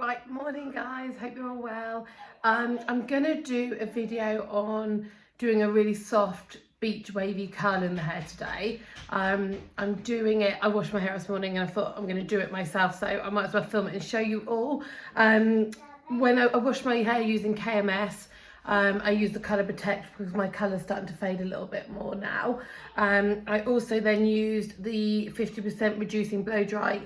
Right, morning guys, hope you're all well. I'm gonna do a video on doing a really soft beach wavy curl in the hair today. I'm doing it, I washed my hair this morning and I thought I'm gonna do it myself, so I might as well film it and show you all. When I washed my hair using KMS, I used the colour Protect because my colour's starting to fade a little bit more now. I also then used the 50% reducing blow dry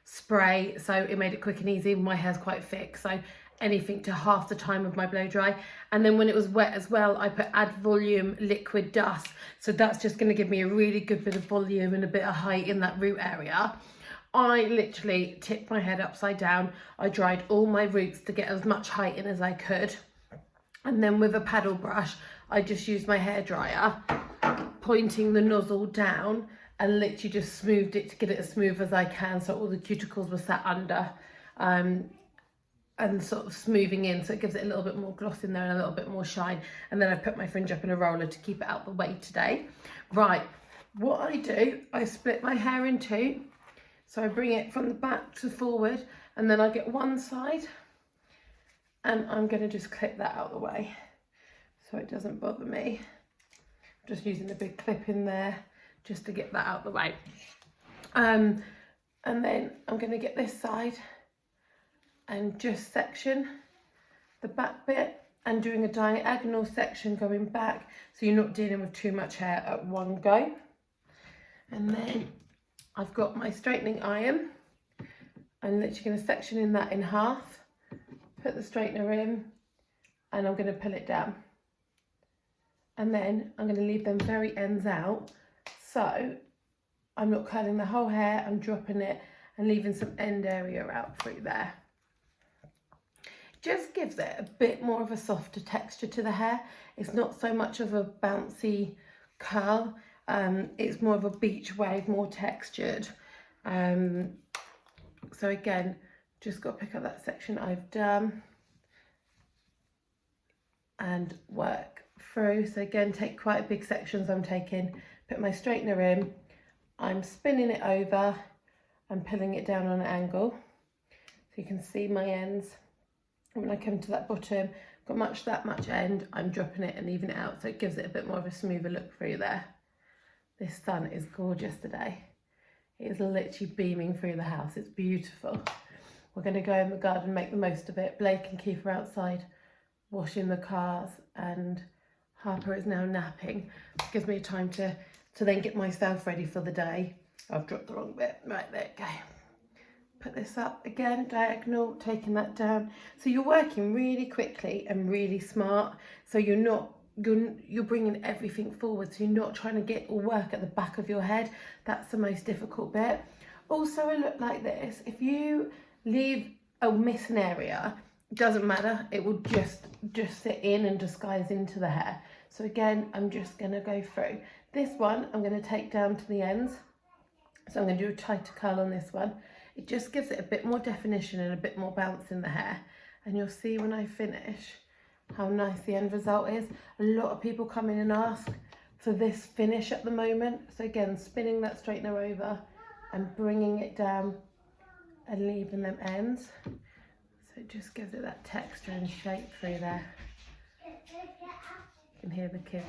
spray, so it made it quick and easy. My hair's quite thick, so anything to half the time of my blow dry. And then when it was wet as well, I put add volume liquid dust, so that's just going to give me a really good bit of volume and a bit of height in that root area. I literally tipped my head upside down. I dried all my roots to get as much height in as I could, and then with a paddle brush I just used my hairdryer, pointing the nozzle down, and literally just smoothed it to get it as smooth as I can, so all the cuticles were sat under, and sort of smoothing in, so it gives it a little bit more gloss in there and a little bit more shine. And then I put my fringe up in a roller to keep it out the way today. Right, what I do, I split my hair in two, so I bring it from the back to forward, and then I get one side, and I'm going to just clip that out the way so it doesn't bother me. I'm just using a big clip in there just to get that out the way. And then I'm going to get this side and just section the back bit, and doing a diagonal section going back, so you're not dealing with too much hair at one go. And then I've got my straightening iron. I'm literally going to section in that in half, put the straightener in, and I'm going to pull it down. And then I'm going to leave them very ends out, so I'm not curling the whole hair, I'm dropping it and leaving some end area out through there. Just gives it a bit more of a softer texture to the hair. It's not so much of a bouncy curl, it's more of a beach wave, more textured. So again, just got to pick up that section I've done and work through. So again, take quite big sections I'm taking, put my straightener in, I'm spinning it over and pulling it down on an angle so you can see my ends. And when I come to that bottom, got that much end, I'm dropping it and leaving it out, so it gives it a bit more of a smoother look through there. This sun is gorgeous today. It is literally beaming through the house. It's beautiful. We're going to go in the garden, make the most of it. Blake and Keith are outside washing the cars, and Harper is now napping. It gives me time to then get myself ready for the day. I've dropped the wrong bit. Right, there you go. Put this up again, diagonal, taking that down. So you're working really quickly and really smart. So you're bringing everything forward. So you're not trying to get all work at the back of your head. That's the most difficult bit. Also, a look like this, if you leave or miss an area, it doesn't matter. It will just sit in and disguise into the hair. So again, I'm just gonna go through. This one, I'm gonna take down to the ends. So I'm gonna do a tighter curl on this one. It just gives it a bit more definition and a bit more bounce in the hair. And you'll see when I finish how nice the end result is. A lot of people come in and ask for this finish at the moment. So again, spinning that straightener over and bringing it down and leaving them ends. So it just gives it that texture and shape through there. You can hear the kids.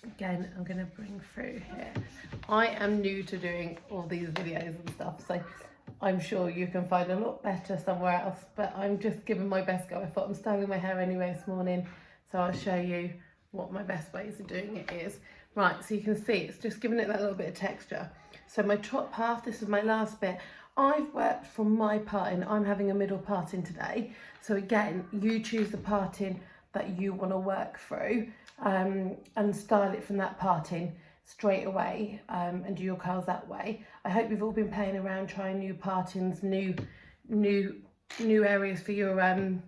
Again, I'm going to bring through here. I am new to doing all these videos and stuff, so I'm sure you can find a lot better somewhere else, but I'm just giving my best go. I thought I'm styling my hair anyway this morning, so I'll show you what my best ways of doing it is. Right, so you can see it's just giving it that little bit of texture. So my top half, this is my last bit. I've worked from my parting. I'm having a middle parting today. So again, you choose the parting that you want to work through, and style it from that parting straight away, and do your curls that way. I hope you've all been playing around, trying new partings, new areas for your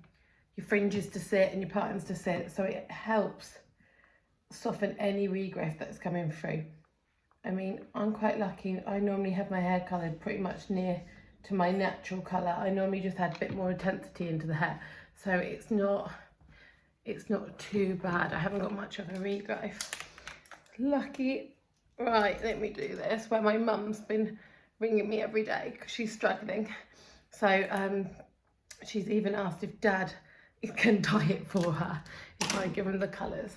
fringes to sit and your partings to sit, so it helps soften any regrowth that's coming through. I mean, I'm quite lucky. I normally have my hair coloured pretty much near to my natural colour. I normally just add a bit more intensity into the hair, so it's not too bad. I haven't got much of a regrowth. Lucky. Right, let me do this, where my mum's been ringing me every day because she's struggling. So she's even asked if Dad can dye it for her if I give him the colours.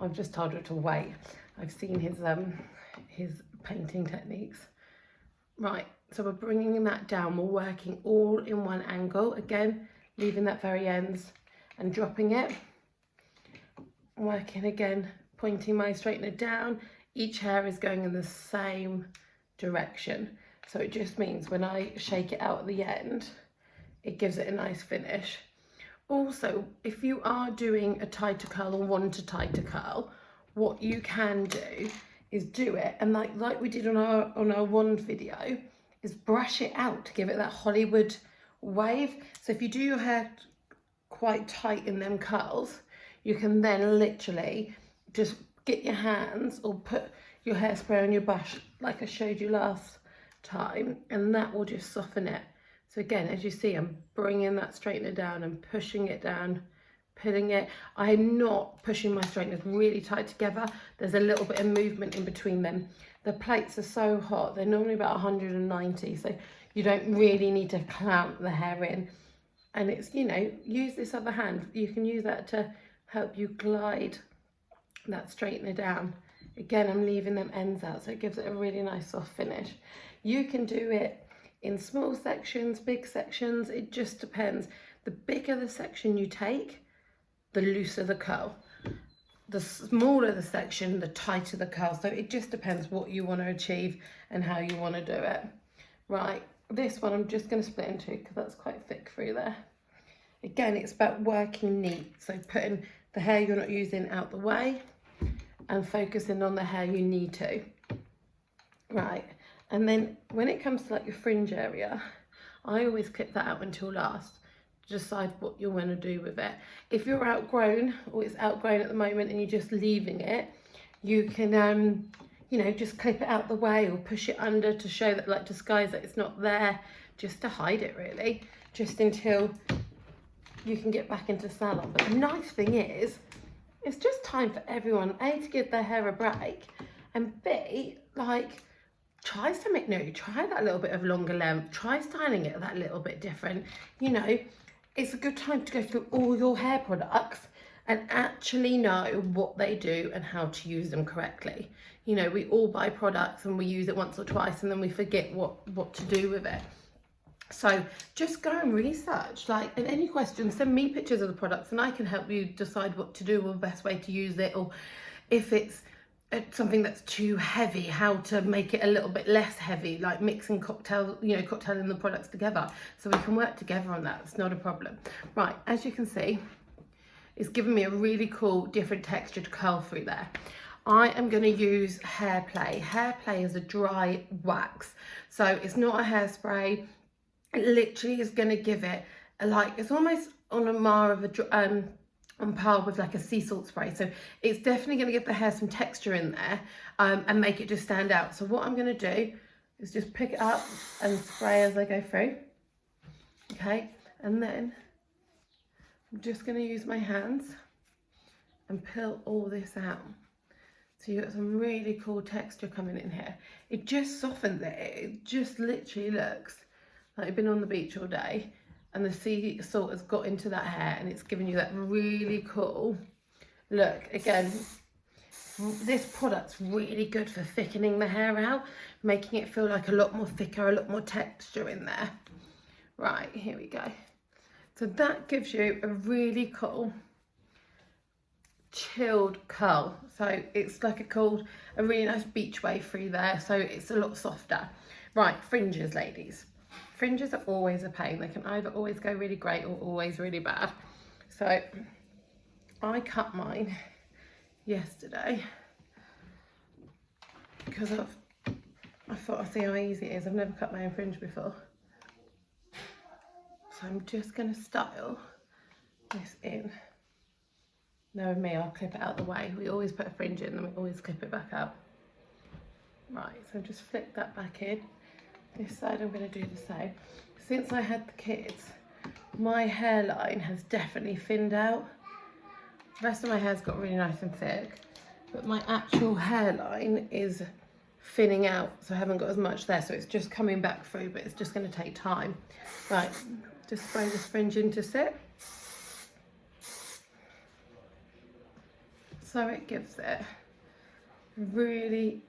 I've just told her to wait. I've seen his painting techniques. Right, so we're bringing that down. We're working all in one angle. Again, leaving that very ends and dropping it. Working again, pointing my straightener down. Each hair is going in the same direction. So it just means when I shake it out at the end, it gives it a nice finish. Also, if you are doing a tighter curl or want a tighter curl, what you can do is do it, and like we did on our wand video, is brush it out to give it that Hollywood wave. So if you do your hair quite tight in them curls, you can then literally just get your hands or put your hairspray on your brush like I showed you last time, and that will just soften it. So again, as you see, I'm bringing that straightener down and pushing it down, pulling it. I'm not pushing my straighteners really tight together. There's a little bit of movement in between them. The plates are so hot. They're normally about 190, so you don't really need to clamp the hair in. And it's, you know, use this other hand. You can use that to help you glide that straightener down. Again, I'm leaving them ends out, so it gives it a really nice soft finish. You can do it in small sections, big sections, it just depends. The bigger the section you take, the looser the curl. The smaller the section, the tighter the curl. So it just depends what you want to achieve and how you want to do it. Right, this one I'm just going to split into because that's quite thick through there. Again, it's about working neat. So putting the hair you're not using out the way and focusing on the hair you need to. Right. And then when it comes to like your fringe area, I always clip that out until last to decide what you want to do with it. If you're outgrown or it's outgrown at the moment and you're just leaving it, you can, you know, just clip it out the way or push it under to show that, like, disguise that it's not there, just to hide it really, just until you can get back into salon. But the nice thing is, it's just time for everyone, A, to give their hair a break, and B, like, try something new, try that little bit of longer length, try styling it that little bit different. You know, it's a good time to go through all your hair products and actually know what they do and how to use them correctly. You know, we all buy products and we use it once or twice and then we forget what to do with it. So just go and research, like, and any questions, send me pictures of the products and I can help you decide what to do or the best way to use it, or if it's something that's too heavy, how to make it a little bit less heavy, like mixing cocktailing the products together, so we can work together on that. It's not a problem. Right, as you can see, it's given me a really cool different textured curl through there. I am going to use hair play. Hair play is a dry wax, so it's not a hairspray. It literally is going to give it a, like, it's almost on a mar of a on par with like a sea salt spray. So it's definitely going to give the hair some texture in there and make it just stand out. So what I'm going to do is just pick it up and spray as I go through. Okay, and then I'm just going to use my hands and peel all this out. So you've got some really cool texture coming in here. It just softens it. It just literally looks like you've been on the beach all day and the sea salt has got into that hair and it's giving you that really cool look. Again, this product's really good for thickening the hair out, making it feel like a lot more thicker, a lot more texture in there. Right, here we go. So that gives you a really cool chilled curl. So it's like a really nice beach wave through there, so it's a lot softer. Right, fringes, ladies. Fringes are always a pain. They can either always go really great or always really bad. So I cut mine yesterday because I thought I'd see how easy it is. I've never cut my own fringe before. So I'm just going to style this in. Knowing me, I'll clip it out the way. We always put a fringe in and we always clip it back out. Right, so just flick that back in. This side I'm going to do the same. Since I had the kids, my hairline has definitely thinned out. The rest of my hair's got really nice and thick, but my actual hairline is thinning out, so I haven't got as much there, so it's just coming back through, but it's just going to take time. Right, just spray this fringe into sit, so it gives it really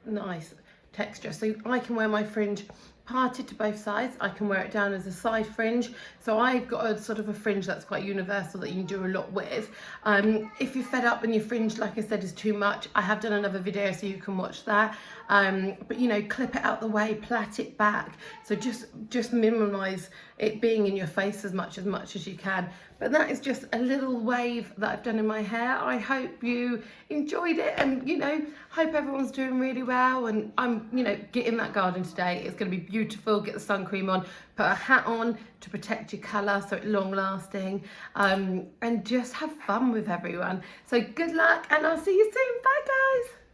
nice texture. So I can wear my fringe parted to both sides, I can wear it down as a side fringe, so I've got a sort of a fringe that's quite universal that you can do a lot with. If you're fed up and your fringe, like I said, is too much, I have done another video so you can watch that, but you know, clip it out the way, plait it back, so just minimize it being in your face as much as you can. But that is just a little wave that I've done in my hair. I hope you enjoyed it, and you know, hope everyone's doing really well. And I'm, you know, get in that garden today. It's going to be beautiful. Get the sun cream on, put a hat on to protect your colour so it's long lasting, and just have fun with everyone. So good luck, and I'll see you soon. Bye guys.